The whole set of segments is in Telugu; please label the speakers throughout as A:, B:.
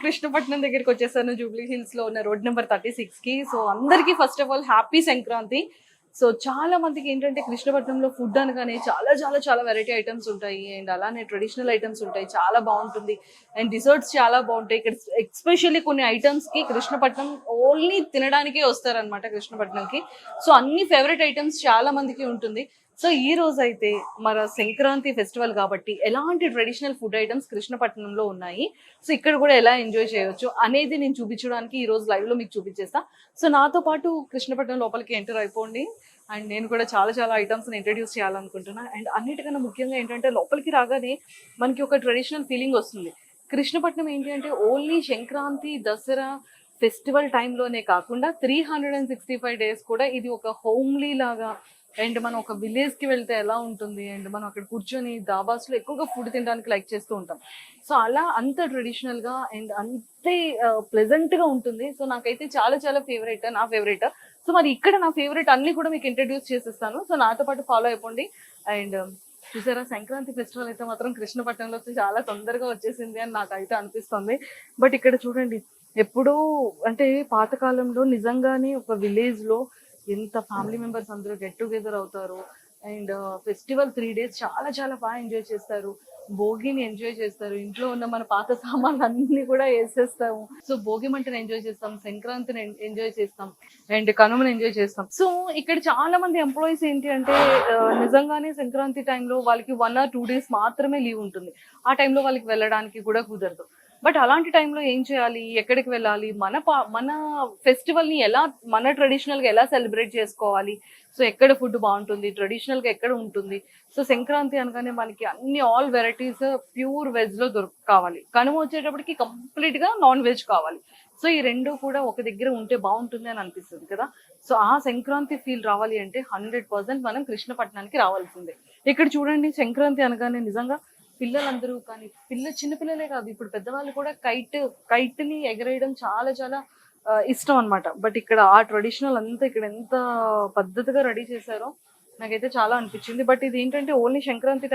A: కృష్ణపట్నం దగ్గరికి వచ్చేసాను. జూబ్లీ హిల్స్ లో ఉన్న రోడ్ నెంబర్ 36 కి. సో అందరికి first of all happy Sankranti. So చాలా మందికి ఏంటంటే కృష్ణపట్నంలో ఫుడ్ అనగానే చాలా చాలా చాలా వెరైటీ ఐటమ్స్ ఉంటాయి అండ్ అలానే ట్రెడిషనల్ ఐటమ్స్ ఉంటాయి, చాలా బాగుంటుంది అండ్ డిజర్ట్స్ చాలా బాగుంటాయి ఇక్కడ. ఎస్పెషల్లీ కొన్ని ఐటమ్స్ కి కృష్ణపట్నం ఓన్లీ తినడానికే వస్తారనమాట కృష్ణపట్నంకి. సో అన్ని ఫేవరెట్ ఐటమ్స్ చాలా మందికి ఉంటుంది. సో ఈ రోజు అయితే మన సంక్రాంతి ఫెస్టివల్ కాబట్టి ఎలాంటి ట్రెడిషనల్ ఫుడ్ ఐటమ్స్ కృష్ణపట్నంలో ఉన్నాయి, సో ఇక్కడ కూడా ఎలా ఎంజాయ్ చేయొచ్చు అనేది నేను చూపించడానికి ఈ రోజు లైవ్ లో మీకు చూపించేస్తా. సో నాతో పాటు కృష్ణపట్నం లోపలికి ఎంటర్ అయిపోండి అండ్ నేను కూడా చాలా చాలా ఐటమ్స్ ఇంట్రడ్యూస్ చేయాలనుకుంటున్నా. అండ్ అన్నిటికన్నా ముఖ్యంగా ఏంటంటే లోపలికి రాగానే మనకి ఒక ట్రెడిషనల్ ఫీలింగ్ వస్తుంది. కృష్ణపట్నం ఏంటి అంటే ఓన్లీ సంక్రాంతి దసరా ఫెస్టివల్ టైంలోనే కాకుండా 365 డేస్ కూడా ఇది ఒక హోమ్లీ లాగా అండ్ మనం ఒక విలేజ్ కి వెళ్తే ఎలా ఉంటుంది అండ్ మనం అక్కడ కూర్చొని దాబాస్ లో ఎక్కువగా ఫుడ్ తినడానికి లైక్ చేస్తూ ఉంటాం. సో అలా అంత ట్రెడిషనల్ గా అండ్ అంతే ప్లెజెంట్ గా ఉంటుంది. సో నాకైతే చాలా చాలా ఫేవరెట్, నా ఫేవరెట్. సో మరి ఇక్కడ నా ఫేవరెట్ అన్ని కూడా మీకు ఇంట్రడ్యూస్ చేసేస్తాను. సో నాతో పాటు ఫాలో అయిపోండి. అండ్ చూసారా సంక్రాంతి ఫెస్టివల్ అయితే మాత్రం కృష్ణపట్నంలో చాలా తొందరగా వచ్చేసింది అని నాకైతే అనిపిస్తుంది. బట్ ఇక్కడ చూడండి, ఎప్పుడూ అంటే పాతకాలంలో నిజంగానే ఒక విలేజ్ లో ఎంత ఫ్యామిలీ మెంబర్స్ అందరూ గెట్ టుగెదర్ అవుతారు అండ్ ఫెస్టివల్ 3 days చాలా చాలా బాగా ఎంజాయ్ చేస్తారు. భోగిని ఎంజాయ్ చేస్తారు, ఇంట్లో ఉన్న మన పాత సామాన్లు అన్ని కూడా వేసేస్తాము. సో భోగి మంటను ఎంజాయ్ చేస్తాం, సంక్రాంతిని ఎంజాయ్ చేస్తాం అండ్ కనుమని ఎంజాయ్ చేస్తాం. సో ఇక్కడ చాలా మంది ఎంప్లాయీస్ ఏంటి అంటే నిజంగానే సంక్రాంతి టైంలో వాళ్ళకి 1 or 2 days మాత్రమే లీవ్ ఉంటుంది. ఆ టైంలో వాళ్ళకి వెళ్ళడానికి కూడా కుదరదు. బట్ అలాంటి టైంలో ఏం చేయాలి, ఎక్కడికి వెళ్ళాలి, మన ఫెస్టివల్ ని ఎలా మన ట్రెడిషనల్ గా ఎలా సెలబ్రేట్ చేసుకోవాలి, సో ఎక్కడ ఫుడ్ బాగుంటుంది, ట్రెడిషనల్ గా ఎక్కడ ఉంటుంది. సో సంక్రాంతి అనగానే మనకి అన్ని ఆల్ వెరైటీస్ ప్యూర్ వెజ్ లో కావాలి, కనుమ వచ్చేటప్పటికి కంప్లీట్ గా నాన్ వెజ్ కావాలి. సో ఈ రెండు కూడా ఒక దగ్గర ఉంటే బాగుంటుంది అని అనిపిస్తుంది కదా. సో ఆ సంక్రాంతి ఫీల్ రావాలి అంటే 100% మనం కృష్ణపట్నానికి రావాల్సిందే. ఇక్కడ చూడండి, సంక్రాంతి అనగానే నిజంగా పిల్లలందరూ కానీ చిన్నపిల్లలే కాదు, ఇప్పుడు పెద్దవాళ్ళు కూడా కైట్ ని ఎగరేయడం చాలా చాలా ఇష్టం అనమాట. బట్ ఇక్కడ ఆ ట్రెడిషనల్ అంతా ఇక్కడ ఎంత పద్ధతిగా రెడీ చేశారో నాకైతే చాలా అనిపించింది. బట్ ఇది ఏంటంటే ఓన్లీ సంక్రాంతి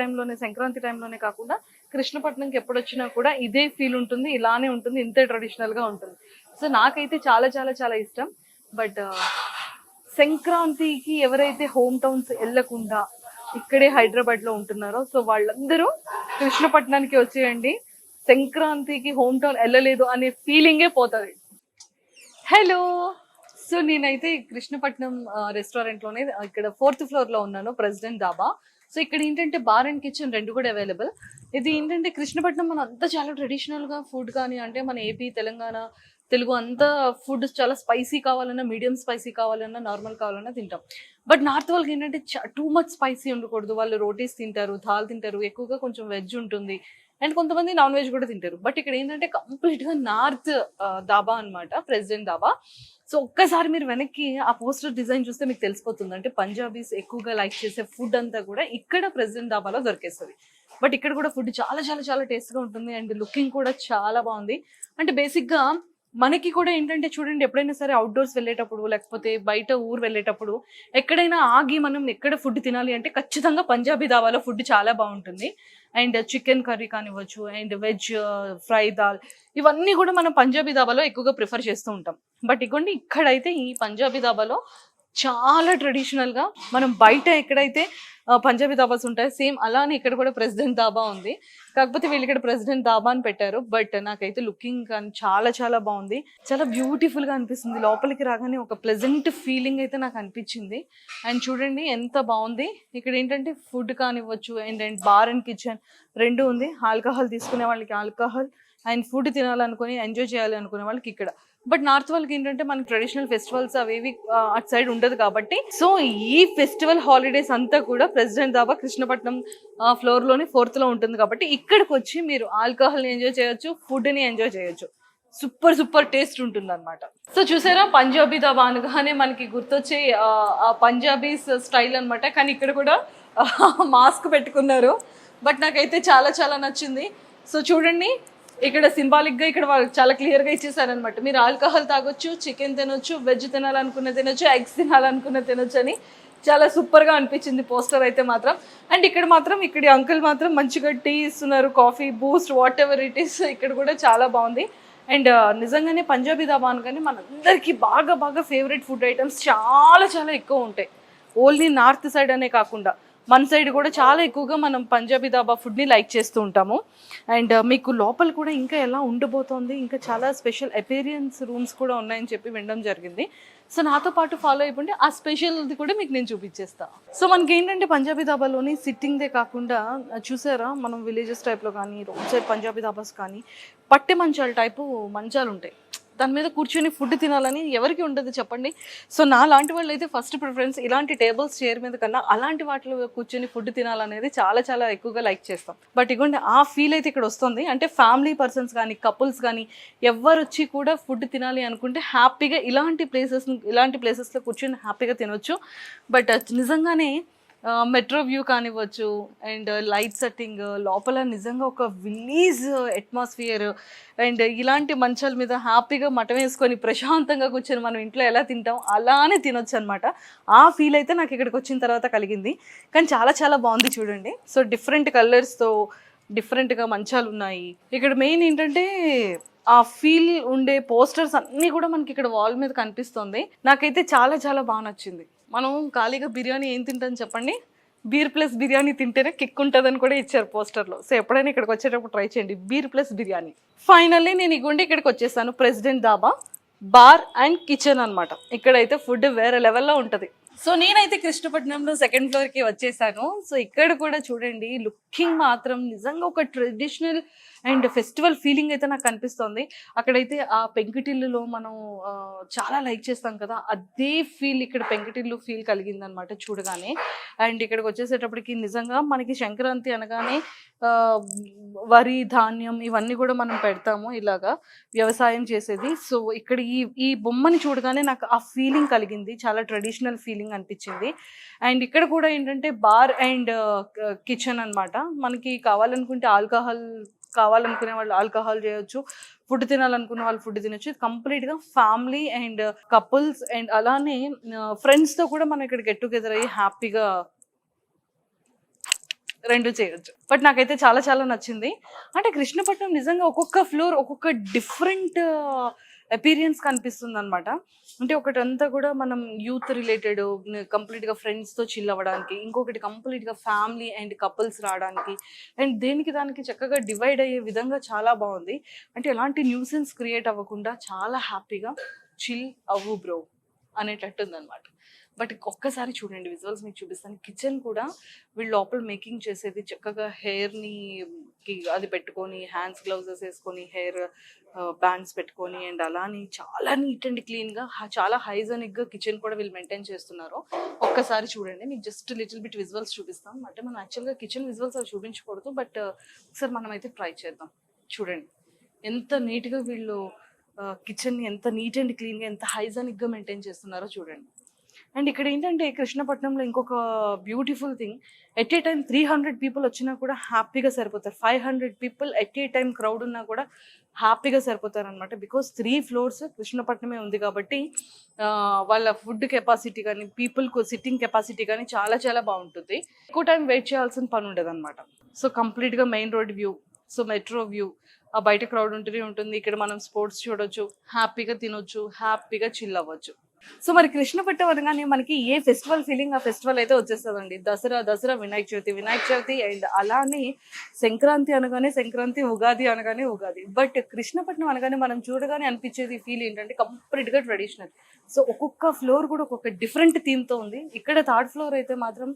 A: టైంలోనే కాకుండా కృష్ణపట్నంకి ఎప్పుడు వచ్చినా కూడా ఇదే ఫీల్ ఉంటుంది, ఇలానే ఉంటుంది, ఇంతే ట్రెడిషనల్ గా ఉంటుంది. సో నాకైతే చాలా చాలా చాలా ఇష్టం. బట్ సంక్రాంతికి ఎవరైతే హోమ్ టౌన్స్ వెళ్ళకుండా ఇక్కడే హైదరాబాద్ లో ఉంటున్నారో సో వాళ్ళందరూ కృష్ణపట్నానికి వచ్చేయండి. సంక్రాంతికి హోమ్ టౌన్ వెళ్ళలేదు అనే ఫీలింగే పోతుంది. హలో, సో నేనైతే కృష్ణపట్నం రెస్టారెంట్ లోనే ఇక్కడ 4th floor లో ఉన్నాను, ప్రెసిడెంట్ దాబా. సో ఇక్కడ ఏంటంటే బార్ అండ్ కిచెన్ రెండు కూడా అవైలబుల్. ఇది ఏంటంటే కృష్ణపట్నం మన అంతా చాలా ట్రెడిషనల్ గా ఫుడ్ కానీ అంటే మన ఏపీ తెలంగాణ తెలుగు అంతా ఫుడ్ చాలా స్పైసీ కావాలన్నా, మీడియం స్పైసీ కావాలన్నా, నార్మల్ కావాలన్నా తింటాం. బట్ నార్త్ వాళ్ళకి ఏంటంటే టూ మచ్ స్పైసీ ఉండకూడదు. వాళ్ళు రోటీస్ తింటారు, థాల్ తింటారు, ఎక్కువగా కొంచెం వెజ్ ఉంటుంది అండ్ కొంతమంది నాన్ వెజ్ కూడా తింటారు. బట్ ఇక్కడ ఏంటంటే కంప్లీట్ గా నార్త్ దాబా అనమాట, ప్రెసిడెంట్ దాబా. సో ఒక్కసారి మీరు వెనక్కి ఆ పోస్టర్ డిజైన్ చూస్తే మీకు తెలిసిపోతుంది, అంటే పంజాబీస్ ఎక్కువగా లైక్ చేసే ఫుడ్ అంతా కూడా ఇక్కడ ప్రెసిడెంట్ దాబాలో దొరికేస్తుంది. బట్ ఇక్కడ కూడా ఫుడ్ చాలా చాలా చాలా టేస్ట్ గా ఉంటుంది అండ్ లుకింగ్ కూడా చాలా బాగుంది. అంటే బేసిక్ గా మనకి కూడా ఏంటంటే చూడండి, ఎప్పుడైనా సరే అవుట్డోర్స్ వెళ్ళేటప్పుడు లేకపోతే బయట ఊరు వెళ్ళేటప్పుడు ఎక్కడైనా ఆగి మనం ఎక్కడ ఫుడ్ తినాలి అంటే ఖచ్చితంగా పంజాబీ దాబాలో ఫుడ్ చాలా బాగుంటుంది. అండ్ చికెన్ కర్రీ కానివ్వచ్చు అండ్ వెజ్ ఫ్రై దాల్, ఇవన్నీ కూడా మనం పంజాబీ దాబాలో ఎక్కువగా ప్రిఫర్ చేస్తూ ఉంటాం. బట్ ఇగోండి, ఇక్కడైతే ఈ పంజాబీ దాబాలో చాలా ట్రెడిషనల్ గా మనం బయట ఎక్కడైతే పంజాబీ దాబాస్ ఉంటాయి సేమ్ అలానే ఇక్కడ కూడా ప్రెసిడెంట్ దాబా ఉంది. కాకపోతే వీళ్ళు ఇక్కడ ప్రెసిడెంట్ దాబా అని పెట్టారు. బట్ నాకైతే లుకింగ్ కానీ చాలా చాలా బాగుంది, చాలా బ్యూటిఫుల్ గా అనిపిస్తుంది. లోపలికి రాగానే ఒక ప్లెజెంట్ ఫీలింగ్ అయితే నాకు అనిపించింది. అండ్ చూడండి ఎంత బాగుంది. ఇక్కడ ఏంటంటే ఫుడ్ కానివ్వచ్చు అండ్ బార్ అండ్ కిచెన్ రెండు ఉంది. ఆల్కహాల్ తీసుకునే వాళ్ళకి ఆల్కహాల్ అండ్ ఫుడ్ తినాలనుకుని ఎంజాయ్ చేయాలి అనుకునే వాళ్ళకి ఇక్కడ. బట్ నార్త్ వాళ్ళకి ఏంటంటే మనకి ట్రెడిషనల్ ఫెస్టివల్స్ అవేవి అటు సైడ్ ఉండదు కాబట్టి సో ఈ ఫెస్టివల్ హాలిడేస్ అంతా కూడా ప్రెసిడెంట్ దాబా కృష్ణపట్నం ఫ్లోర్ లోని 4th లో ఉంటుంది కాబట్టి ఇక్కడికి వచ్చి మీరు ఆల్కహాల్ ని ఎంజాయ్ చేయొచ్చు, ఫుడ్ ని ఎంజాయ్ చేయొచ్చు. సూపర్ సూపర్ టేస్ట్ ఉంటుంది అనమాట. సో చూసారా, పంజాబీ దాబా అనగానే మనకి గుర్తొచ్చే ఆ పంజాబీస్ స్టైల్ అనమాట. కానీ ఇక్కడ కూడా మాస్క్ పెట్టుకున్నారు. బట్ నాకైతే చాలా చాలా నచ్చింది. సో చూడండి, ఇక్కడ సింబాలిక్ గా ఇక్కడ వాళ్ళు చాలా క్లియర్ గా ఇచ్చేసారనమాట, మీరు ఆల్కహాల్ తాగొచ్చు, చికెన్ తినొచ్చు, వెజ్ తినాలనుకున్న తినొచ్చు, ఎగ్స్ తినాలనుకున్న తినొచ్చు అని. చాలా సూపర్ గా అనిపించింది పోస్టర్ అయితే మాత్రం. అండ్ ఇక్కడ మాత్రం అంకుల్ మాత్రం మంచిగా టీ ఇస్తున్నారు, coffee, Boost, what ever it is. ఇక్కడ కూడా చాలా బాగుంది. అండ్ నిజంగానే పంజాబీ దాబా అనగానే మనందరికీ బాగా బాగా ఫేవరెట్ ఫుడ్ ఐటమ్స్ చాలా చాలా ఎక్కువ ఉంటాయి. ఓన్లీ నార్త్ సైడ్ అనే కాకుండా మన సైడ్ కూడా చాలా ఎక్కువగా మనం పంజాబీ దాబా ఫుడ్ని లైక్ చేస్తూ ఉంటాము. అండ్ మీకు లోపల కూడా ఇంకా ఎలా ఉండబోతోంది, ఇంకా చాలా స్పెషల్ అపీరియన్స్ రూమ్స్ కూడా ఉన్నాయని చెప్పి వినడం జరిగింది. సో నాతో పాటు ఫాలో అయిపోండి, ఆ స్పెషల్ది కూడా మీకు నేను చూపించేస్తాను. సో మనకి ఏంటంటే పంజాబీ దాబాలోని సిట్టింగ్దే కాకుండా చూసారా, మనం విలేజెస్ టైప్లో కానీ రోడ్ సైడ్ పంజాబీ దాబాస్ కానీ పట్టె మంచాల టైపు మంచాలు ఉంటాయి. దాని మీద కూర్చొని ఫుడ్ తినాలని ఎవరికి ఉండదు చెప్పండి. సో నా లాంటి వాళ్ళు అయితే ఫస్ట్ ప్రిఫరెన్స్ ఇలాంటి టేబుల్స్ చైర్ మీద కన్నా అలాంటి వాటిలో కూర్చొని ఫుడ్ తినాలనేది చాలా చాలా ఎక్కువగా లైక్ చేస్తాం. బట్ ఇగోండి ఆ ఫీల్ అయితే ఇక్కడ వస్తుంది. అంటే ఫ్యామిలీ పర్సన్స్ కానీ కపుల్స్ కానీ ఎవరు వచ్చి కూడా ఫుడ్ తినాలి అనుకుంటే హ్యాపీగా ఇలాంటి ప్లేసెస్లో కూర్చొని హ్యాపీగా తినొచ్చు. బట్ నిజంగానే మెట్రో వ్యూ కానివ్వచ్చు అండ్ లైట్ సెట్టింగ్ లోపల నిజంగా ఒక విలేజ్ అట్మాస్ఫియర్ అండ్ ఇలాంటి మంచాల మీద హ్యాపీగా మటన్ వేసుకొని ప్రశాంతంగా కూర్చొని మనం ఇంట్లో ఎలా తింటాం అలానే తినొచ్చు అనమాట. ఆ ఫీల్ అయితే నాకు ఇక్కడికి వచ్చిన తర్వాత కలిగింది. కానీ చాలా చాలా బాగుంది చూడండి. సో డిఫరెంట్ కలర్స్తో డిఫరెంట్గా మంచాలు ఉన్నాయి. ఇక్కడ మెయిన్ ఏంటంటే ఆ ఫీల్ ఉండే పోస్టర్స్ అన్నీ కూడా మనకి ఇక్కడ వాల్ మీద కనిపిస్తుంది. నాకైతే చాలా చాలా బాగా నచ్చింది. మనం ఖాళీగా బిర్యానీ ఏం తింటాం చెప్పండి, బీర్ ప్లస్ బిర్యానీ తింటేనే కిక్ ఉంటుందని కూడా ఇచ్చారు పోస్టర్లో. సో ఎప్పుడైనా ఇక్కడికి వచ్చేటప్పుడు ట్రై చేయండి బీర్ ప్లస్ బిర్యానీ. ఫైనల్లీ నేను ఇగుండి ఇక్కడికి వచ్చేసాను, president dhaba bar and kitchen అనమాట. ఇక్కడైతే ఫుడ్ వేరే లెవెల్లో ఉంటుంది. సో నేనైతే కృష్ణపట్నంలో సెకండ్ ఫ్లోర్కి వచ్చేసాను. సో ఇక్కడ కూడా చూడండి లుకింగ్ మాత్రం నిజంగా ఒక ట్రెడిషనల్ అండ్ ఫెస్టివల్ ఫీలింగ్ అయితే నాకు కనిపిస్తుంది. అక్కడైతే ఆ పెంకుటిల్లులో మనం చాలా లైక్ చేస్తాం కదా, అదే ఫీల్ ఇక్కడ పెంకుటిల్లు ఫీల్ కలిగింది అనమాట చూడగానే. అండ్ ఇక్కడికి వచ్చేసేటప్పటికి నిజంగా మనకి సంక్రాంతి అనగానే వరి ధాన్యం ఇవన్నీ కూడా మనం పెడతాము ఇలాగా వ్యవసాయం చేసేది. సో ఇక్కడ ఈ బొమ్మని చూడగానే నాకు ఆ ఫీలింగ్ కలిగింది, చాలా ట్రెడిషనల్ ఫీలింగ్ అనిపించింది. అండ్ ఇక్కడ కూడా ఏంటంటే బార్ అండ్ కిచెన్ అనమాట. మనకి కావాలనుకుంటే కావాలనుకునే వాళ్ళు ఆల్కహాల్ చేయొచ్చు, ఫుడ్ తినాలనుకునే వాళ్ళు ఫుడ్ తినొచ్చు. ఇది కంప్లీట్గా ఫ్యామిలీ అండ్ కపుల్స్ అండ్ అలానే ఫ్రెండ్స్తో కూడా మనం ఇక్కడ గెట్ టుగెదర్ అయ్యి హ్యాపీగా రెండు చేయొచ్చు. బట్ నాకైతే చాలా చాలా నచ్చింది. అంటే కృష్ణపట్నం నిజంగా ఒక్కొక్క ఫ్లోర్ ఒక్కొక్క డిఫరెంట్ అపీరియన్స్ కనిపిస్తుంది అనమాట. అంటే ఒకటంతా కూడా మనం యూత్ రిలేటెడ్ కంప్లీట్గా ఫ్రెండ్స్తో చిల్ అవ్వడానికి, ఇంకొకటి కంప్లీట్గా ఫ్యామిలీ అండ్ కపుల్స్ రావడానికి, అండ్ దేనికి దానికి చక్కగా డివైడ్ అయ్యే విధంగా చాలా బాగుంది. అంటే ఎలాంటి న్యూసెన్స్ క్రియేట్ అవ్వకుండా చాలా హ్యాపీగా చిల్ అవ్వు బ్రో అనేటట్టు ఉందన్నమాట. బట్ ఒక్కసారి చూడండి విజువల్స్ మీకు చూపిస్తాను. కిచెన్ కూడా వీళ్ళు లోపల మేకింగ్ చేసేది చక్కగా హెయిర్ని అది పెట్టుకొని హ్యాండ్స్ గ్లౌజెస్ వేసుకొని హెయిర్ బ్యాండ్స్ పెట్టుకొని అండ్ అలానే చాలా నీట్ అండ్ క్లీన్గా చాలా హైజెనిక్గా కిచెన్ కూడా వీళ్ళు మెయింటైన్ చేస్తున్నారు. ఒక్కసారి చూడండి, మీకు జస్ట్ లిటిల్ బిట్ విజువల్స్ చూపిస్తాం. అంటే మనం యాక్చువల్గా కిచెన్ విజువల్స్ అవి చూపించకూడదు, బట్ ఒకసారి మనం అయితే ట్రై చేద్దాం. చూడండి ఎంత నీట్గా వీళ్ళు కిచెన్ని ఎంత నీట్ అండ్ క్లీన్గా ఎంత హైజెనిక్గా మెయింటైన్ చేస్తున్నారో చూడండి. అండ్ ఇక్కడ ఏంటంటే కృష్ణపట్నంలో ఇంకొక beautiful thing, at a time 300 people వచ్చినా కూడా హ్యాపీగా సరిపోతారు. 500 people at a time crowd ఉన్నా కూడా హ్యాపీగా సరిపోతారు అనమాట. బికాస్ 3 ఫ్లోర్స్ కృష్ణపట్నమే ఉంది కాబట్టి వాళ్ళ ఫుడ్ కెపాసిటీ కానీ పీపుల్కు సిట్టింగ్ కెపాసిటీ కానీ చాలా చాలా బాగుంటుంది. ఎక్కువ టైం వెయిట్ చేయాల్సిన పని ఉండదు అనమాట. సో కంప్లీట్గా main road view, so metro view, ఆ బయట క్రౌడ్ ఉంటూనే ఉంటుంది. ఇక్కడ మనం స్పోర్ట్స్ చూడొచ్చు, హ్యాపీగా తినొచ్చు, హ్యాపీగా చిల్ అవ్వచ్చు. సో మరి కృష్ణపట్నం అనగానే మనకి ఏ ఫెస్టివల్ ఫీలింగ్ ఆ ఫెస్టివల్ అయితే వచ్చేస్తుందండి. దసరా, వినాయక చవితి అండ్ అలానే సంక్రాంతి అనగానే సంక్రాంతి, ఉగాది అనగానే ఉగాది. బట్ కృష్ణపట్నం అనగానే మనం చూడగానే అనిపించేది ఫీల్ ఏంటంటే కంప్లీట్గా ట్రెడిషనల్. సో ఒక్కొక్క ఫ్లోర్ కూడా ఒక్కొక్క డిఫరెంట్ థీమ్తో ఉంది. ఇక్కడ 3rd ఫ్లోర్ అయితే మాత్రం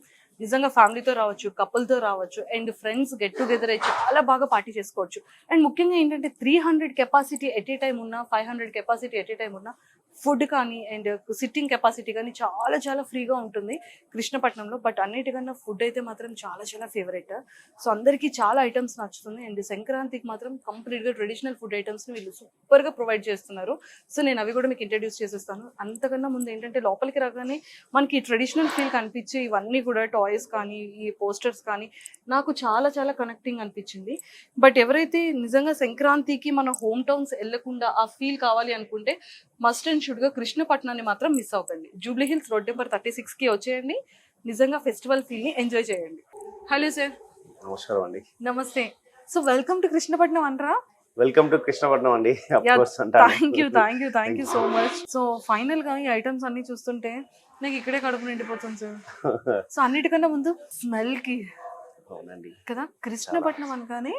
A: నిజంగా ఫ్యామిలీతో రావచ్చు, కపుల్తో రావచ్చు అండ్ ఫ్రెండ్స్ గెట్ టుగెదర్ అయ్యి చాలా బాగా పార్టీ చేసుకోవచ్చు. అండ్ ముఖ్యంగా ఏంటంటే 300 కెపాసిటీ ఎట్ ఏ టైం ఉన్నా, 500 కెపాసిటీ ఎట్ ఏ టైం ఉన్నా ఫుడ్ కానీ అండ్ సిట్టింగ్ కెపాసిటీ కానీ చాలా చాలా ఫ్రీగా ఉంటుంది కృష్ణపట్నంలో. బట్ అన్నిటికన్నా ఫుడ్ అయితే మాత్రం చాలా చాలా ఫేవరెట్. సో అందరికీ చాలా ఐటమ్స్ నచ్చుతుంది. అండ్ సంక్రాంతికి మాత్రం కంప్లీట్గా ట్రెడిషనల్ ఫుడ్ ఐటమ్స్ని వీళ్ళు సూపర్గా ప్రొవైడ్ చేస్తున్నారు. సో నేను అవి కూడా మీకు ఇంట్రడ్యూస్ చేసేస్తాను. అంతకన్నా ముందు ఏంటంటే లోపలికి రాగానే మనకి ట్రెడిషనల్ ఫీల్ కనిపించి ఇవన్నీ కూడా టాయ్స్ కానీ ఈ పోస్టర్స్ కానీ నాకు చాలా చాలా కనెక్టింగ్ అనిపించింది. బట్ ఎవరైతే నిజంగా సంక్రాంతికి మన హోమ్ టౌన్స్ వెళ్ళకుండా ఆ ఫీల్ కావాలి అనుకుంటే మస్ట్ అండ్ షుడ్గా కృష్ణపట్నాన్ని మాత్రం మిస్ అవ్వకండి. జూబ్లీ హిల్స్ రోడ్ నెంబర్ 36కి వచ్చేయండి. నిజంగా ఫెస్టివల్ ఫీల్ని ఎంజాయ్ చేయండి. Hello sir.
B: నమస్కారం అండి.
A: నమస్తే. సో వెల్కమ్ టు కృష్ణపట్నం అనరా?
B: వెల్కమ్ టు కృష్ణపట్నం అండి.
A: Thank you so much. So final గా ఈ ఐటమ్స్ అన్ని చూస్తుంటే నాకు ఇక్కడే కడుపు నిండిపోతుంది సార్. సో అన్నిటికన్నా ముందు స్మెల్ కి
B: అవునండి
A: కదా, కృష్ణపట్నం అనగానే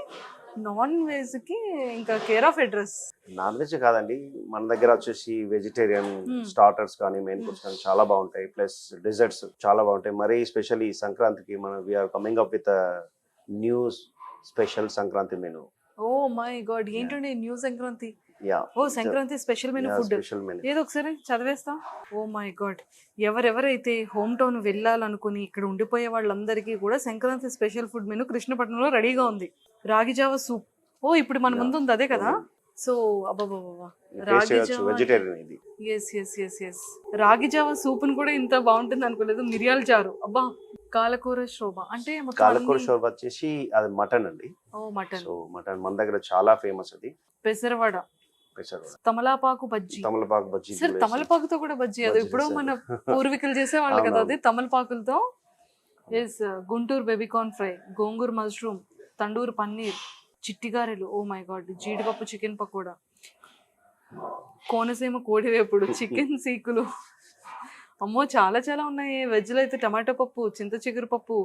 A: నాన్ వెజ్ కి ఇంకా care of address.
B: Non veg కాదండి, మన దగ్గర వచ్చేసి వెజిటేరియన్ స్టార్టర్స్ కానీ మెయిన్ కోర్స్ కానీ చాలా బాగుంటాయి. ప్లస్ డిజర్ట్స్ చాలా బాగుంటాయి. మరీ స్పెషల్లీ సంక్రాంతికి మనం we're coming up with new special Sankranti menu.
A: Oh my God, ఏంటండి new Sankranti?
B: Yeah,
A: oh Sankranti special menu food
B: special menu.
A: ఏదో ఒకసారి చదివేస్తా. ఓ మై గాడ్, ఎవరెవరైతే హోమ్ టౌన్ వెళ్ళాలనుకుని ఇక్కడ ఉండిపోయే వాళ్ళందరికీ కూడా సంక్రాంతి స్పెషల్ ఫుడ్ మెనూ కృష్ణపట్నంలో రెడీగా ఉంది. రాగి జావ సూప్. ఓ ఇప్పుడు మన ముందు ఉంది అదే కదా. సో అబ్బాబాబా, రాగి జావ
B: వెజిటేరియన్ ఇది.
A: ఎస్. రాగి జావ సూప్ ని కూడా ఇంత బాగుంటుంది అనుకోలేదు. మిరియాల చారు, అబ్బా. కాలకూర శోభ అంటే
B: కాలకూర శోభ వచ్చేసి అది మటన్ అండి.
A: ఓ మటన్.
B: సో మటన్ మన దగ్గర చాలా ఫేమస్. అది
A: పెసరవడ, తమలపాకు బజ్జీ.
B: తమలపాకు బజ్జీ
A: సార్ తమలపాకుతో కూడా బజ్జీ, అది ఇప్పుడు మన పూర్వీకులు చేసేవాళ్ళు కదా, అది తమలపాకులతో. Yes, Guntur baby corn fry, gongura mushroom, tandoor paneer, చిట్టిగారెలు, ఓ మై గాడ్, జీడిపప్పు చికెన్ పకోడా, కోనసీమ కోడివేపుడు, చికెన్ సీకులు, అమ్మో చాలా చాలా ఉన్నాయి. వెజ్లో అయితే టమాటో పప్పు, చింత చిగురు పప్పు,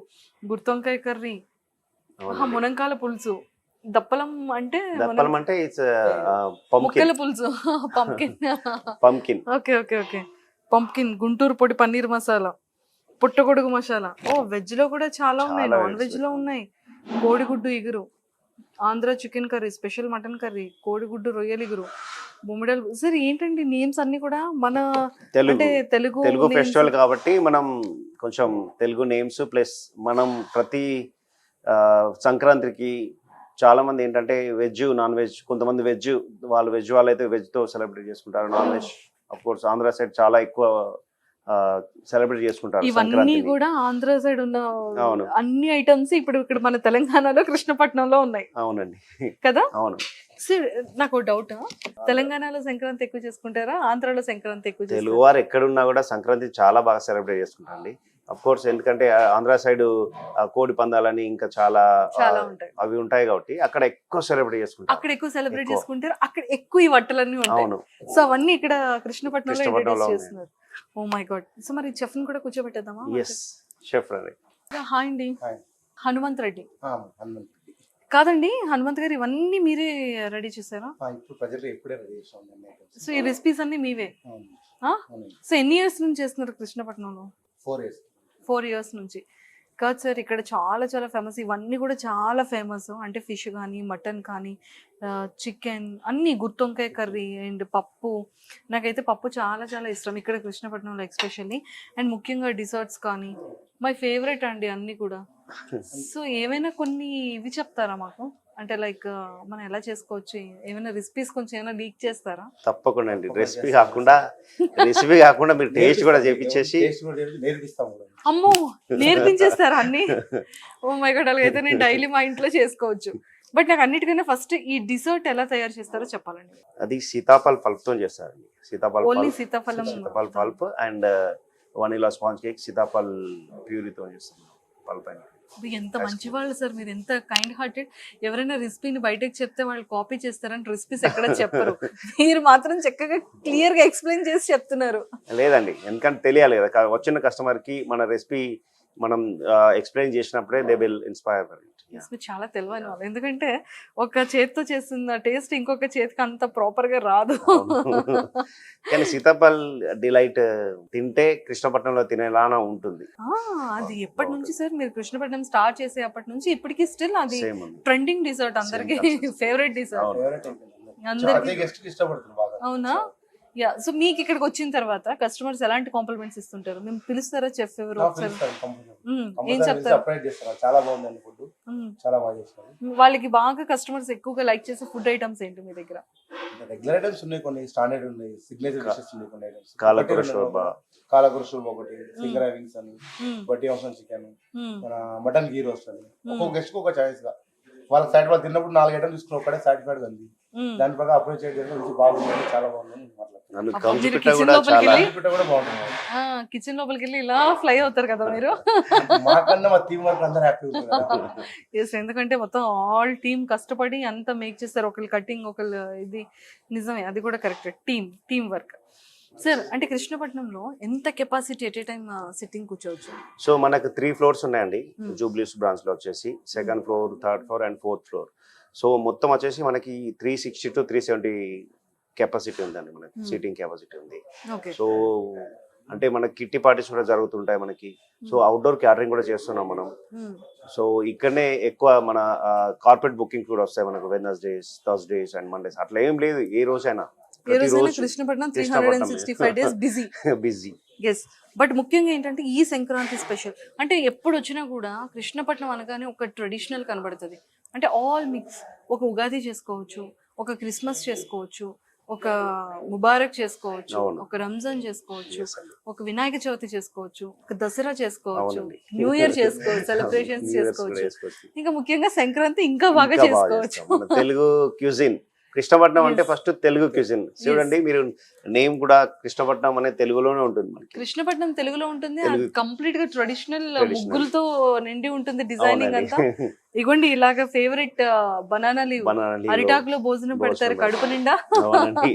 A: గుత్తొంకాయ కర్రీ, మునంకాల పులుసు, దప్పలం అంటే ముక్కల పులుసు, పంకిన్. ఓకే. పంకిన్, గుంటూరు పొడి పన్నీర్ మసాలా, పుట్టగొడుగు మసాలా. ఓ వెజ్ లో కూడా చాలా ఉన్నాయి, నాన్ వెజ్ లో ఉన్నాయి. కోడిగుడ్డు ఇగురు, Andhra chicken curry, special mutton curry, కోడిగుడ్డు రొయ్యలు ఇగురు, బొమ్మిడలు. సరే ఏంటండి నేమ్స్ అన్ని కూడా మన అంటే తెలుగు
B: ఫెస్టివల్ కాబట్టి మనం కొంచెం తెలుగు నేమ్స్. ప్లస్ మనం ప్రతి సంక్రాంతికి చాలా మంది ఏంటంటే వెజ్ నాన్ వెజ్, కొంతమంది వెజ్ వాళ్ళు అయితే వెజ్ తో సెలబ్రేట్ చేసుకుంటారు. Non veg of course Andhra side చాలా ఎక్కువ సెలబ్రేట్ చేసుకుంటారు.
A: ఇవన్నీ కూడా ఆంధ్ర సైడ్ ఉన్న అన్ని ఐటమ్స్ ఇప్పుడు ఇక్కడ మన తెలంగాణలో కృష్ణపట్నంలో ఉన్నాయి.
B: అవునండి
A: కదా.
B: అవును.
A: సార్ నాకు డౌట్, తెలంగాణలో సంక్రాంతి ఎక్కువ చేసుకుంటారా, ఆంధ్రాలో సంక్రాంతి ఎక్కువ?
B: తెలుగు వారు ఎక్కడున్నా కూడా సంక్రాంతి చాలా బాగా సెలబ్రేట్ చేసుకుంటారండి. అఫ్ కోర్స్ ఎందుకంటే ఆంధ్ర సైడ్ కోడి పందాలని ఇంకా చాలా అవి ఉంటాయి కాబట్టి అక్కడ ఎక్కువ సెలబ్రేట్ చేసుకుంటారు.
A: అక్కడ ఎక్కువ సెలబ్రేట్ చేసుకుంటారు, అక్కడ ఎక్కువ ఈ వంటలన్నీ ఉంటాయి. సో అవన్నీ ఇక్కడ కృష్ణపట్నంలో ఇంట్రడ్యూస్ చేస్తున్నారు. Oh my god. సో మరి చెఫ్ ని కూడా కూర్చోబెట్టేద్దామా?
B: yes chef ready.
A: హాయ్ అండి. హనుమంత్ రెడ్డి కాదండి, హనుమంత్ గారు ఇవన్నీ మీరే రెడీ చేశారా? సో ఈ రెసిపీస్ అన్ని మీవే? సో ఎన్ని ఇయర్స్ నుంచి చేస్తున్నారు కృష్ణపట్నంలో? 4 years నుంచి. కాదు సార్, ఇక్కడ చాలా చాలా ఫేమస్, ఇవన్నీ కూడా చాలా ఫేమస్. అంటే ఫిష్ కానీ, మటన్ కానీ, చికెన్, అన్నీ, గుత్తొంకాయ కర్రీ అండ్ పప్పు. నాకైతే పప్పు చాలా చాలా ఇష్టం ఇక్కడ కృష్ణపట్నంలో ఎస్పెషల్లీ. అండ్ ముఖ్యంగా డిజర్ట్స్ కానీ మై ఫేవరెట్ అండి అన్నీ కూడా. సో ఏమైనా కొన్ని ఇవి చెప్తారా మాకు, అంటే లైక్ మనం ఎలా చేసుకోవచ్చు, ఏమైనా రెసిపీస్ కొంచెం ఏమైనా లీక్ చేస్తారా?
B: తప్పకుండా అండి. రెసిపీ కాకుండా మీరు టేస్ట్ కూడా చేపించేసి
A: అమ్మో నేర్పించేస్తారా అన్ని? ఓ మై గాడ్, అలాగైతే నేను డైలీ మా ఇంట్లో చేసుకోవచ్చు. బట్ నాకు అన్నిటికన్నా ఫస్ట్ ఈ డిజర్ట్ ఎలా తయారు చేస్తారో చెప్పాలండి.
B: అది సీతాఫల్ పల్ప్ తో చేస్తారండి.
A: Sitaphal
B: pulp and vanilla sponge cake sitaphal ప్యూరీతో చేస్తాం. పల్ప్ అండ్
A: ఎంత మంచి వాళ్ళు సార్ మీరు, ఎంత కైండ్ హార్టెడ్. ఎవరైనా రెసిపీని బయటకు చెప్తే వాళ్ళు కాపీ చేస్తారని రెసిపీస్ ఎక్కడ చెప్పరు, మీరు మాత్రం చక్కగా క్లియర్ గా ఎక్స్ప్లెయిన్ చేసి చెప్తున్నారు.
B: లేదండి, ఎందుకంటే తెలియాలి కదా వచ్చిన కస్టమర్ కి మన రెసిపీ మనం ఎక్స్ప్లెయిన్ చేసినప్పుడే దే విల్ ఇన్స్పైర్.
A: చాలా తెలియని వాళ్ళు, ఎందుకంటే ఒక చేతితో చేస్తున్న టేస్ట్ ఇంకొక చేతికి అంత ప్రాపర్ గా రాదు.
B: కానీ సీతాఫల్ డిలైట్ తింటే కృష్ణపట్నంలో తినేలానే ఉంటుంది.
A: అది ఎప్పటి నుంచి సార్ మీరు కృష్ణపట్నం స్టార్ట్ చేసే అప్పటి నుంచి ఇప్పటికి స్టిల్ అది ట్రెండింగ్ డిజర్ట్, అందరికి ఫేవరెట్ డిజర్ట్, అందరికి ఇష్టపడుతుంది. అవునా? యా. సో మీకు ఇక్కడికి వచ్చిన తర్వాత కస్టమర్స్ ఎలాంటి కాంప్లిమెంట్స్ ఇస్తుంటారు? మేము పిలుస్తారా చెఫ్ ఎవరు? ఏం చెప్తారు?
C: చాలా బాగుందండి ఫుడ్, చాలా బాగా చేస్తారు.
A: వాళ్ళకి బాగా కస్టమర్స్ ఎక్కువగా లైక్ చేసే ఫుడ్ ఐటమ్స్ ఏంటి మీ దగ్గర?
C: రెగ్యులర్ ఐటమ్స్ ఉన్నాయి, కొన్ని స్టాండర్డ్ ఉన్నాయి, సిగ్నేచర్ డిషెస్ ఉన్నాయి. కొన్ని ఐటమ్స్
B: కాలకూర షోర్బా
C: ఒకటి, ఫింగర్ వింగ్స్ అని, బట్టి అవసరం చికెన్, మన మటన్ గీ రోస్ట్ అని. ఒక్కొక్క గెస్ట్ కు ఒక చాయిస్ గా వాళ్ళ సైడ్ వాళ్ళు తిన్నప్పుడు 4 ఐటమ్ తీసుకుని ఒక్కడే సాటిస్ఫైడ్ ఉంది. దాని ప్రకారం అప్రోచ్ చేయడం రుచి బాగుంది, చాలా బాగుంది మాట్లాడుతున్నాను.
B: నన్ను
A: అబ్బా,
B: కంచు
A: మీరు
B: పిట్ట
A: kitchen
B: కూడా
A: లోపలికి
B: చాలా
A: వెళ్ళి-
C: పిట్ట కూడా బాగుంటుంది.
A: కిచెన్ లోపలికి వెళ్ళి ఇలా ఫ్లై అవుతారు కదా మీరు.
C: మాకన్నా మా టీం వర్క్ అందరూ హ్యాపీ ఉంటుంది కదా.
A: ఎస్, ఎందుకంటే మొత్తం ఆల్ టీమ్ కష్టపడి అంత మేక్ చేస్తారు. ఒకళ్ళు కటింగ్, ఒకళ్ళు ఇది. నిజమే, అది కూడా కరెక్ట్. Team work. సార్, అంటే కృష్ణపట్నంలో ఎంత capacity at a time sitting కూర్చోవచ్చు?
B: సో మనకు 3 ఫ్లోర్స్ ఉన్నాయండి
A: Hmm.
B: జూబ్లీస్ బ్రాంచ్ లో వచ్చేసి. Second floor, third floor and fourth floor. So మొత్తం వచ్చేసి మనకి 360 to 370 కెపాసిటీ ఉందండి, మనకి సీటింగ్ కెపాసిటీ ఉంది.
A: ఓకే.
B: సో అంటే మనకి కిట్టి పార్టీస్ కూడా జరుగుతుంటాయి మనకి. సో అవుట్డోర్ క్యాటరింగ్ కూడా చేస్తున్నాం మనం. సో ఇక్కడనే ఎక్కువ మన కార్పొరేట్ బుకింగ్ కూడా వస్తాయి మనకు, వెడ్నెస్డేస్, థర్స్డేస్ అండ్ మండేస్. అట్లా ఏం లేదు, ఏ రోజైనా
A: ఏ రోజైనా Krishnapatnam 365 days busy.
B: Busy.
A: Yes. But ముఖ్యంగా ఏంటంటే ఈ సంక్రాంతి స్పెషల్ అంటే ఎప్పుడు వచ్చినా కూడా కృష్ణపట్నం అనగానే ఒక ట్రెడిషనల్ కనబడుతుంది. అంటే ఆల్ మిక్స్. ఒక ఉగాది చేసుకోవచ్చు, ఒక క్రిస్మస్ చేసుకోవచ్చు, ఒక ముబారక్ చేసుకోవచ్చు,
B: అవును.
A: ఒక రంజాన్ చేసుకోవచ్చు,
B: Yes అండి.
A: ఒక వినాయక చవితి చేసుకోవచ్చు, ఒక దసరా చేసుకోవచ్చు,
B: అవునండి.
A: న్యూ ఇయర్ చేసుకోవచ్చు, సెలబ్రేషన్స్
B: New Year's కూడా
A: చేసుకోవచ్చు.
B: చేసుకోవచ్చు.
A: ఇంకా ముఖ్యంగా సంక్రాంతి ఇంకా బాగా
B: ఇంకా బాగా
A: చేసుకోవచ్చు.
B: చేస్తాం. మన తెలుగు క్యూజిన్ కృష్ణపట్నం అంటే
A: Yes.
B: First Telugu cuisine. చూడండి మీరు నేమ్ కూడా కృష్ణపట్నం అనే తెలుగులోనే ఉంటుంది మనకి.
A: కృష్ణపట్నం తెలుగులో ఉంటుంది.
B: తెలుగు.
A: కంప్లీట్ గా ట్రెడిషనల్
B: Traditional.
A: ముగ్గులతో నిండి ఉంటుంది డిజైనింగ్ అంతా.
B: అవునండి.
A: ఇగోండి ఇలాగ favourite banana leave,
B: Banana leaf లో
A: అరిటాకులో భోజనం పెడతారు
B: భోజనం
A: కడుపు నిండా.
B: అవునండి.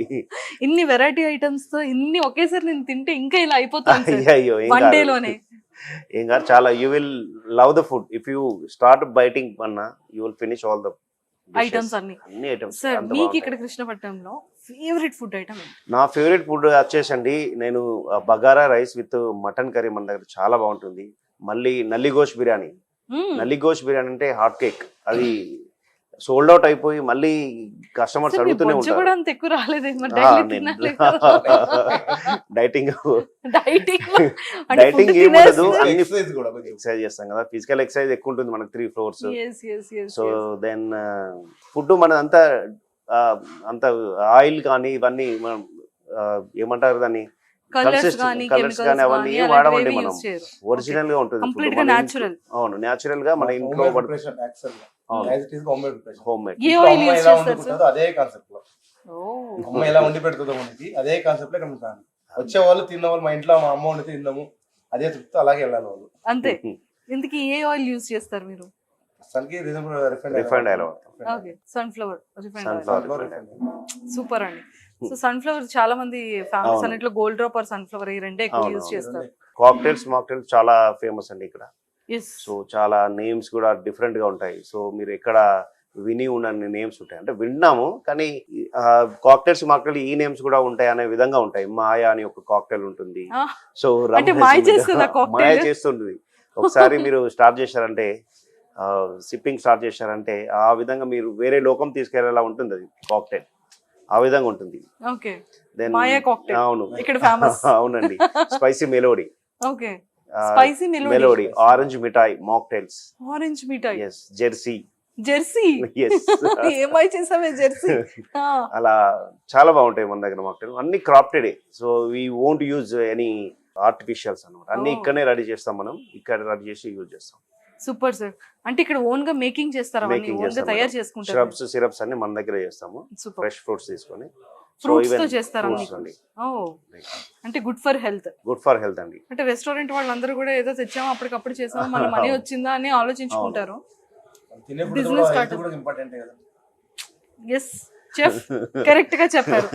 A: ఇన్ని వెరైటీ ఐటమ్స్ తో ఇన్ని ఒకేసారి నేను తింటే ఇంకా ఇలా అయిపోతాను
B: అయ్యో ఏం
A: వన్ డే
B: కాదు.
A: లోనే.
B: ఏం కాదు, చాలా you will love the food. If you start biting అన్నా you will finish all the
A: items అన్ని.
B: అన్ని ఐటమ్స్.
A: సార్, మీకు ఇక్కడ కృష్ణపట్నంలో ఫేవరెట్ ఫుడ్ ఐటమ్
B: నా ఫేవరెట్ ఫుడ్ వచ్చేసండి, నేను bagara rice with mutton curry మన దగ్గర చాలా బాగుంటుంది. మళ్ళీ నల్లి గోష్ బిర్యానీ. నల్లి గోష్ బిర్యానీ అంటే హాట్ కేక్. అది సోల్డ్ అవుట్ అయిపోయి మళ్ళీ కస్టమర్స్ అడుగుతూనే
A: కూడా
B: ఉంటారు.
A: అంత ఎక్కువ రాలేదు.
B: డైటింగ్
A: డైటింగ్
B: డైటింగ్ ఏముండదు, అన్ని
C: Exercise కూడా కొంచెం.
B: ఎక్సర్సైజ్ చేస్తాం కదా. ఫిజికల్ ఎక్సర్సైజ్ ఎక్కువ ఉంటుంది మనకు 3 floors. So
A: so
B: then food మనదంతా అంత ఆయిల్ కానీ ఇవన్నీ మనం ఏమంటారు దాన్ని,
A: కలర్స్ కానీ
B: కలర్స్ కానీ అవన్నీ వాడమండి మనం. ఒరిజినల్ గా ఉంటుంది
A: కంప్లీట్
B: food.
A: గా
B: మన
A: న్యాచురల్.
B: అవును, న్యాచురల్ గా మన ఇంట్లో
C: Homemade preparation, actually.
B: అవును.
C: As it is homemade preparation.
B: Homemade.
A: ఏ
C: ఇంట్లో
A: ఆయిల్
C: అమ్మ
A: యూస్
C: ఎలా
A: చేస్తారు సార్?
C: వండుకుంటుందో అదే కాన్సెప్ట్ లో, అమ్మ ఎలా వండి పెడుతుందో మనకి అదే కాన్సెప్ట్ లో ఇక్కడ ఉంటాను. వచ్చే వాళ్ళు తిన్న వాళ్ళు మా ఇంట్లో మా అమ్మ వండితే తిన్నాము అదే తృప్తి, అలాగే వెళ్ళాలి వాళ్ళు.
A: అంతే. ఇందుకు ఏ ఆయిల్ యూస్ చేస్తారు మీరు?
C: అసలుకి
B: refined oil
A: okay, sunflower refined oil.
B: Sunflower.
A: Super అండి. సో సన్ఫ్లవర్ చాలా మంది ఫ్యామిలీస్
B: అవును.
A: అన్నిట్లో గోల్డ్ డ్రాప్ ఆర్ సన్ఫ్లవర్ ఈ రెండే ఎక్కువ
B: అవును,
A: యూస్ చేస్తారు.
B: కాక్టైల్స్, మాక్టైల్స్ చాలా ఫేమస్ అండి ఇక్కడ.
A: ఎస్.
B: సో చాలా నేమ్స్ కూడా డిఫరెంట్ గా ఉంటాయి. సో మీరు ఎక్కడ విని ఉన్న నేమ్స్ ఉంటాయి అంటే విన్నాము, కానీ కాక్టైల్స్ మాక్టైల్ ఈ నేమ్స్ కూడా ఉంటాయి అనే విధంగా ఉంటాయి. మాయా అని ఒక కాక్టైల్ ఉంటుంది. సో
A: అంటే మాయ చేస్తుందా cocktail?
B: మాయ చేస్తుంది. ఒకసారి మీరు స్టార్ట్ చేశారంటే, సిప్పింగ్ స్టార్ట్ చేశారంటే ఆ విధంగా మీరు వేరే లోకం తీసుకెళ్లేలా ఉంటుంది అది కాక్టైల్. ఆ విధంగా ఉంటుంది.
A: ఓకే.
B: Then
A: Maya cocktail.
B: అవును,
A: ఇక్కడ ఫేమస్.
B: అవునండి. Spicy melody.
A: Okay. Spicy
B: melody, orange mithai, mocktails.
A: Orange mithai,
B: yes, jersey.
A: Jersey.
B: Yes.
A: ఏమై చేసావే జెర్సీ.
B: అలా చాలా బాగుంటాయి మన దగ్గర మాక్టైల్. అన్ని crafted. So we won't use any artificials అన్నమాట. అన్ని
A: Oh.
B: ఇక్కడనే రెడీ చేస్తాం మనం. ఇక్కడ రెడీ చేసి యూజ్ చేస్తాం.
A: Super sir. అంటే ఇక్కడ ఓన్ గా మేకింగ్ చేస్తారా?
B: Making
A: ఓన్ గా
B: చేస్తాం
A: తయారు
B: మేడం.
A: చేసుకుంటారు?
B: ష్రబ్స్, సిరప్స్ అన్ని మన దగ్గర చేస్తాము.
A: సూపర్.
B: ఫ్రెష్ ఫ్రూట్స్ తీసుకొని.
A: ఫ్రూట్స్ తో చేస్తారా?
B: అండి.
A: ఓ, అంటే good for health.
B: Good for health అండి.
A: అంటే రెస్టారెంట్ వాళ్ళందరూ కూడా ఏదో తెచ్చాము అప్పటికప్పుడు చేసాము మన మనీ వచ్చిందా అని ఆలోచించుకుంటారు.
C: తినే ఫుడ్
A: Business
C: కూడా
A: start.
C: health కూడా ఇంపార్టెంట్ కదా.
A: ఎస్ చెఫ్, కరెక్ట్ గా చెప్పారు.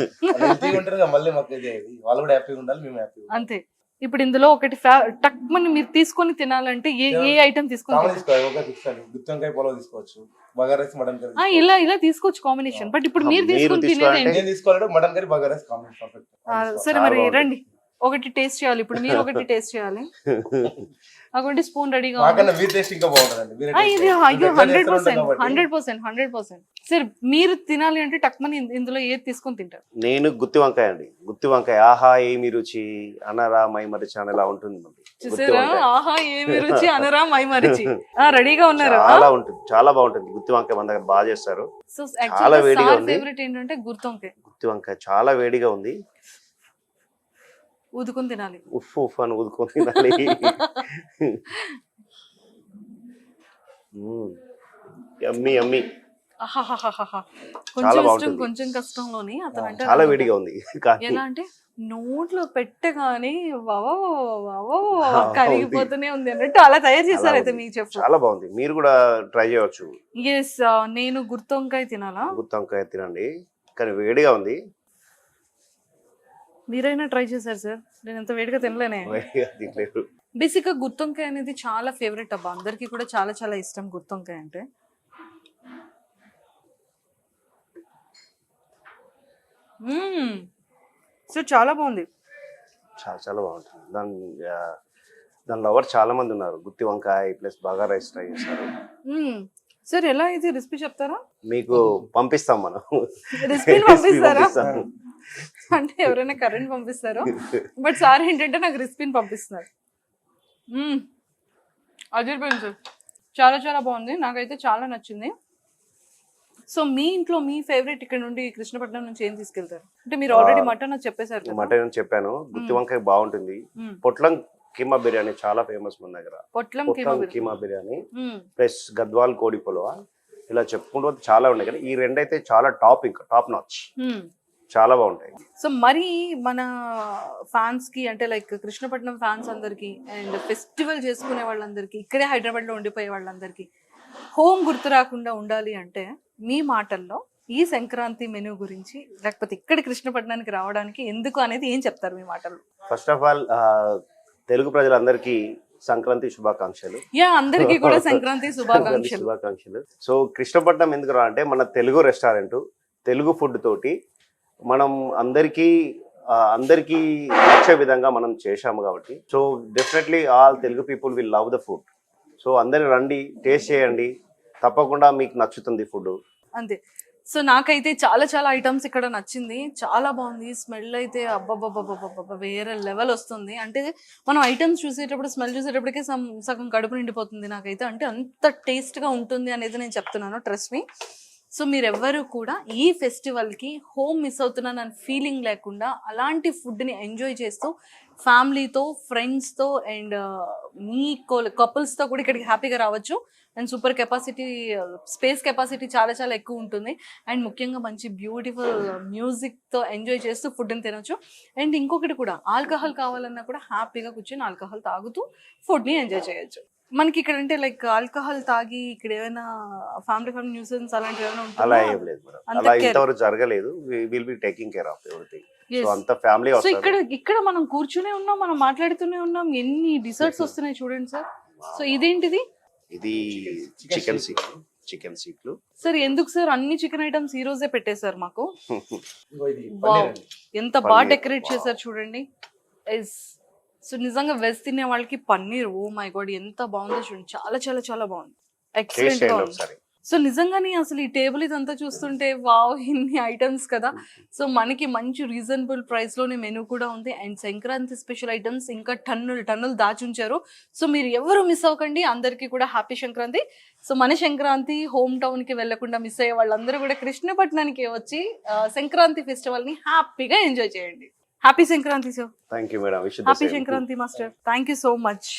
C: హెల్తీగా ఉంటారు కదా, మళ్ళీ మాకు ఇది వాళ్ళు కూడా హ్యాపీగా ఉండాలి, మేము హ్యాపీగా.
A: అంతే. ఇప్పుడు ఇందులో ఒకటి టక్ మని మీరు తీసుకొని తినాలంటే ఏ ఐటమ్ తీసుకొని
C: కామన్
A: తింటారు?
C: తీసుకోవాలి, ఒక తీసుకోవాలి. గుత్తొంకాయ పొలం తీసుకోవచ్చు, బగారా రైస్, మటన్ కర్రీ.
A: ఇలా తీసుకోవచ్చు కాంబినేషన్. బట్ ఇప్పుడు మీరు
B: మీరు
A: తీసుకొని
B: తీసుకోవాలంటే
A: తినేది
C: నేను తీసుకోవాలంటే mutton curry, bagara rice combination perfect.
A: సరే,
B: చాలా
A: మరి
B: బాగుంటుంది.
A: రండి ఒకటి టేస్ట్ చేయాలి. ఇప్పుడు మీరు ఒకటి టేస్ట్ చేయాలి. అటువంటి స్పూన్ రెడీగా ఉంది.
C: మాకన్నా మీ టేస్ట్ ఇంకా బాగుంటుందండి. మీరే taste
A: ఇది
C: చేయండి.
A: అయ్యో
C: మీరు ఎట్లా చేస్తారు కాబట్టి.
A: 100%. సార్, మీరు తినాలి అంటే టక్మని ఇందులో ఏది తీసుకొని తింటారు?
B: నేను గుత్తి వంకాయ అండి. గుత్తి వంకాయ ఆహా ఏమి రుచి అనరా మై మరిచి అనేలా ఉంటుంది మరి. గుత్తి
A: చూసారా?
B: వంకాయ
A: ఆహా ఏమి రుచి అనరా మై మరిచి. రెడీగా ఉన్నారా?
B: చాలా ఉంటుంది, చాలా బాగుంటుంది. గుత్తి వంకాయ మన దగ్గర బాగా చేస్తారు.
A: సో
B: చాలా వేడిగా ఉంది.
A: ఫేవరెట్ ఏంటంటే గుర్తొంకాయ.
B: గుత్తి వంకాయ చాలా వేడిగా ఉంది.
A: ఊదుకొని తినాలి.
B: ఉఫ్ ఉఫ్ అని ఊదుకొని తినాలి. యమ్మీ యమ్మీ.
A: ఆహాహాహాహా.
B: చాలా
A: కొంచెం ఇష్టం
B: బాగుంటుంది.
A: కొంచెం కష్టంలోని అతను అంటే
B: చాలా వేడిగా ఉంది కానీ
A: ఎలా అంటే నోట్లో పెట్టగానే
B: ఉంది.
A: కరిగిపోతూనే ఉంది అన్నట్టు అలా తయారు చేశారు
B: అలా
A: అయితే
B: ఉంది.
A: మీ చెప్పు.
B: చాలా బాగుంది, మీరు కూడా ట్రై చేయవచ్చు.
A: ఎస్, నేను గుత్తొంకాయ తినాలా?
B: గుత్తొంకాయ తినండి, కానీ వేడిగా ఉంది.
A: మీరైనా ట్రై చేశారు సార్, నేను ఎంత వేడిగా తినలేనే.
B: వేడిగా తినలేదు.
A: బేసిక్ గా గుత్తొంకాయ అనేది చాలా ఫేవరెట్ అబ్బా, అందరికీ కూడా చాలా చాలా ఇష్టం గుత్తొంకాయ అంటే. సో చాలా బాగుంది.
B: చాలా చాలా బాగుంటుంది. దాని లవర్ చాలా మంది ఉన్నారు. గుత్తి వంకాయ ప్లస్ బాగా రైస్ ట్రై చేస్తారు.
A: సార్ ఎలా ఇది రెసిపీ చెప్తారా?
B: మీకు పంపిస్తాం మనం.
A: రెసిపీని పంపిస్తారా?
B: పంపిస్తాం.
A: అంటే ఎవరైనా కరెంట్ పంపిస్తారు, బట్ సార్ ఏంటంటే నాకు రెసిపీని పంపిస్తున్నారు. అదిరిపోయింది సార్, చాలా చాలా బాగుంది, నాకైతే చాలా నచ్చింది. సో మీ ఇంట్లో మీ ఫేవరెట్ ఇక్కడ నుండి కృష్ణపట్నం నుంచి ఏం తీసుకెళ్తారు? అంటే మీరు ఆల్రెడీ మటన్ అది చెప్పేశారు కదా.
B: మటన్ అని చెప్పాను, గుత్తి వంకాయ బాగుంటుంది.
A: మ్మ్.
B: పొట్లం కీమా బిర్యానీ చాలా ఫేమస్ మన దగ్గర.
A: పొట్లం
B: పొట్లం
A: కీమా
B: కీమా బిర్యానీ
A: మ్మ్.
B: ప్లస్ గద్వాల్ కోడి పొలవ, ఇలా చెప్పుకుంటూ పోతే చాలా ఉన్నాయి, కానీ ఈ రెండు అయితే చాలా టాప్, ఇంకా టాప్ నాచ్,
A: మ్మ్.
B: చాలా బాగుంటాయి.
A: సో మరి మన ఫ్యాన్స్ కి అంటే లైక్ కృష్ణపట్నం ఫ్యాన్స్ అందరికి అండ్ ఫెస్టివల్ చేసుకునే వాళ్ళందరికీ, ఇక్కడే హైదరాబాద్ లో ఉండిపోయే వాళ్ళందరికీ హోమ్ గుర్తు రాకుండా ఉండాలి అంటే మీ మాటల్లో ఈ సంక్రాంతి మెనూ గురించి, లేకపోతే ఇక్కడ కృష్ణపట్నానికి రావడానికి ఎందుకు అనేది ఏం చెప్తారు మీ మాటల్లో?
B: ఫస్ట్ ఆఫ్ ఆల్ తెలుగు ప్రజలందరికీ సంక్రాంతి శుభాకాంక్షలు.
A: యా, అందరికీ కూడా సంక్రాంతి శుభాకాంక్షలు.
B: శుభాకాంక్షలు. సో కృష్ణపట్నం ఎందుకు రా అంటే మన తెలుగు రెస్టారెంట్, తెలుగు ఫుడ్ తోటి మనం అందరికీ నచ్చే విధంగా మనం చేశాము కాబట్టి, so definitely all Telugu people will love the food. So అందరు రండి, టేస్ట్ చేయండి, తప్పకుండా మీకు నచ్చుతుంది ఫుడ్.
A: అంతే. సో నాకైతే చాలా చాలా ఐటమ్స్ ఇక్కడ నచ్చింది, చాలా బాగుంది. స్మెల్ అయితే అబ్బబ్బబ్బబ్బబ్బ వేరే లెవెల్ వస్తుంది. అంటే మనం ఐటమ్స్ చూసేటప్పుడు, స్మెల్ చూసేటప్పటికే సగం కడుపు నిండిపోతుంది నాకైతే. అంటే అంత టేస్ట్గా ఉంటుంది అనేది నేను చెప్తున్నాను, ట్రస్ట్ మీ. సో మీరెవ్వరూ కూడా ఈ ఫెస్టివల్కి హోమ్ మిస్ అవుతున్నాను అని ఫీలింగ్ లేకుండా అలాంటి ఫుడ్ని ఎంజాయ్ చేస్తూ ఫ్యామిలీతో, ఫ్రెండ్స్తో అండ్ మీ కపుల్స్తో కూడా ఇక్కడికి హ్యాపీగా రావచ్చు. And super capacity, space capacity చాలా చాలా ఎక్కువ ఉంటుంది. అండ్ ముఖ్యంగా మంచి బ్యూటిఫుల్ మ్యూజిక్తో ఎంజాయ్ చేస్తూ ఫుడ్ని తినొచ్చు. అండ్ ఇంకొకటి కూడా, ఆల్కహాల్ కావాలన్నా కూడా హ్యాపీగా కూర్చొని ఆల్కహాల్ తాగుతూ ఫుడ్ని ఎంజాయ్ చేయొచ్చు. మనకి ఇక్కడ అంటే లైక్ ఆల్కహాల్ తాగి ఇక్కడ ఏమైనా ఫ్యామిలీ న్యూసెన్స్ అలాంటివి ఏమైనా
B: అలా
A: ఉంటుందా?
B: ఏం లేదు మేడం, అలా ఇంతవరకు జరగలేదు. Will be taking care of everything. So అంత ఫ్యామిలీ
A: సో
B: వస్తారు.
A: ఇక్కడ మనం కూర్చునే ఉన్నాం, మనం మాట్లాడుతూనే ఉన్నాం, ఎన్ని డిజర్ట్స్ వస్తున్నాయి చూడండి సార్. సో ఇదేంటిది?
B: ఇది చికెన్ సీట్లు.
A: సార్ ఎందుకు సార్ అన్ని చికెన్ ఐటమ్స్ ఈ రోజే పెట్టేశారు మాకు?
C: ఇంకో ఇది
A: వావ్,
C: పన్నీర్ అండి.
A: ఎంత బాగా
B: పన్నీర్,
A: డెకరేట్ చేశారు చూడండి. సో నిజంగా వెజ్ తినే వాళ్ళకి పన్నీర్, ఓ మై గాడ్ ఎంత బాగుందో చూడండి, చాలా చాలా చాలా బాగుంది, ఎక్సలెంట్
B: టేస్ట్
A: గా
B: చేయండి
A: ఉంది.
B: ఒకసారి.
A: సో నిజంగానే అసలు ఈ టేబుల్ ఇదంతా చూస్తుంటే వావ్, ఇన్ని ఐటమ్స్ కదా. సో మనకి మంచి రీజనబుల్ ప్రైస్ లోనే మెనూ కూడా ఉంది. అండ్ సంక్రాంతి స్పెషల్ ఐటమ్స్ ఇంకా టన్నులు దాచుంచారు. సో మీరు ఎవరు మిస్ అవ్వకండి, అందరికీ కూడా హ్యాపీ సంక్రాంతి. సో మన సంక్రాంతి హోమ్ టౌన్ కి వెళ్లకుండా మిస్ అయ్యే వాళ్ళందరూ కూడా కృష్ణపట్నానికి వచ్చి సంక్రాంతి ఫెస్టివల్ ని హ్యాపీగా ఎంజాయ్ చేయండి. Happy Sankranti sir.
B: Thank you madam.
A: Happy Sankranti master. Thank you so much.